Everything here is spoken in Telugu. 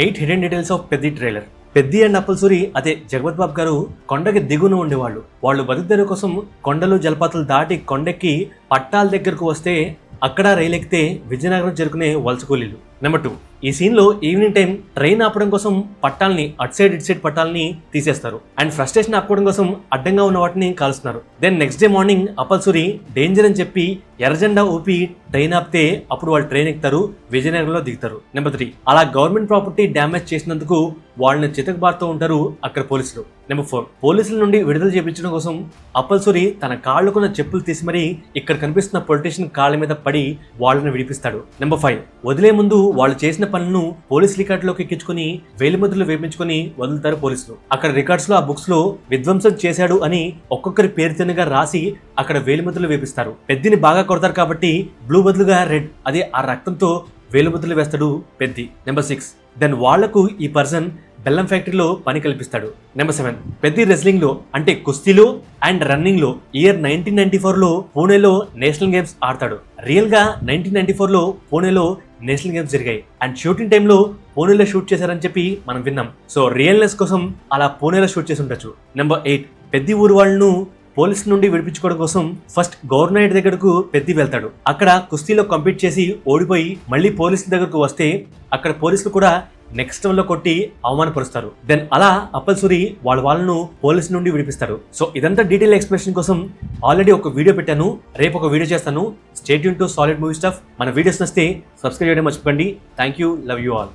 8 hidden details of Peddi trailer. Peddi and Appalsuri అదే జగపత్ బాబు గారు కొండకి దిగున ఉండేవాళ్ళు. వాళ్ళు బతుకుదెరువు కోసం కొండలు జలపాతాలు దాటి కొండెక్కి పట్టాల దగ్గరకు వస్తే అక్కడ రైలు ఎక్కితే విజయనగరం చేరుకునే వలస కూలీలు. నెంబర్ 2, ఈ సీన్ లో ఈవినింగ్ టైం ట్రైన్ ఆపడం కోసం పట్టాలని అటు సైడ్ ఇటు సైడ్ పట్టాలని తీసేస్తారు అండ్ ఫ్రస్ట్రేషన్ ఆపుకోవడం కోసం అడ్డంగా ఉన్న వాటిని కాలుస్తున్నారు. Then next day morning Appalsuri danger అని చెప్పి ఎర్రజెండా ఊపి ట్రైన్ ఆపితే అప్పుడు వాళ్ళు ట్రైన్ ఎక్కుతారు, విజయనగరంలో దిగుతారు. నెంబర్ 3, అలా గవర్నమెంట్ ప్రాపర్టీ డ్యామేజ్ చేసినందుకు వాళ్ళని చితకబారుతూ ఉంటారు అక్కడ పోలీసులు. నెంబర్ 4, పోలీసుల నుండి విడుదల చేయించడం కోసం అప్పల్సూరి తన కాళ్ళకున్న చెప్పులు తీసి మరీ ఇక్కడ కనిపిస్తున్న పొలిటీషియన్ కాళ్ళ మీద పడి వాళ్ళని విడిపిస్తాడు. నెంబర్ 5, వదిలే ముందు వాళ్ళు చేసిన పనులను పోలీస్ రికార్డులోకి ఎక్కించుకుని వేలిముద్రలు వేపించుకుని వదులుతారు పోలీసులు. అక్కడ రికార్డ్స్ లో ఆ బుక్స్ లో విధ్వంసం చేశాడు అని ఒక్కొక్కరి పేరు తినగా రాసి అక్కడ వేలిముద్రలు వేపిస్తారు. పెద్దిని బాగా కొడతారు కాబట్టి బ్లూ బదులుగా రెడ్, అదే ఆ రక్తంతో వేలిముద్రలు వేస్తాడు పెద్ది. నెంబర్ 6, దెన్ వాళ్లకు ఈ పర్సన్ బెల్లం ఫ్యాక్టరీలో పని కల్పిస్తాడు. నెంబర్ 7, పెద్ది రెస్లింగ్ లో అంటే కుస్తీలో అండ్ రన్నింగ్ లో ఇయర్ 1994 లో పూణేలో నేషనల్ గేమ్స్ ఆడతాడు. రియల్ గా 1994 లో పూణేలో నేషనల్ గేమ్స్ జరిగాయి అండ్ షూటింగ్ టైంలో పూణేలో షూట్ చేశారని చెప్పి మనం విన్నాం. సో రియల్నెస్ కోసం అలా పూణేలో షూట్ చేసి ఉండొచ్చు. నెంబర్ 8, పెద్ది ఊరు వాళ్ళను పోలీసుల నుండి విడిపించుకోవడం కోసం ఫస్ట్ గవర్నమెంట్ దగ్గరకు పెద్ది వెళ్తాడు. అక్కడ కుస్తీలో కంపీట్ చేసి ఓడిపోయి మళ్ళీ పోలీసుల దగ్గరకు వస్తే అక్కడ పోలీసులు కూడా నెక్స్ట్ లో కొట్టి అవమానపరుస్తారు. దెన్ అలా అప్పల్సూరి వాళ్ళను పోలీసు నుండి విడిపిస్తారు. సో ఇదంతా డీటెయిల్ ఎక్స్ప్లెనేషన్ కోసం ఆల్రెడీ ఒక వీడియో పెట్టాను, రేపు ఒక వీడియో చేస్తాను. Stay tune to solid movie stuff. మన వీడియోస్ నచ్చితే సబ్స్క్రైబ్ చేయడం మర్చిపోండి. Thank you, love you all.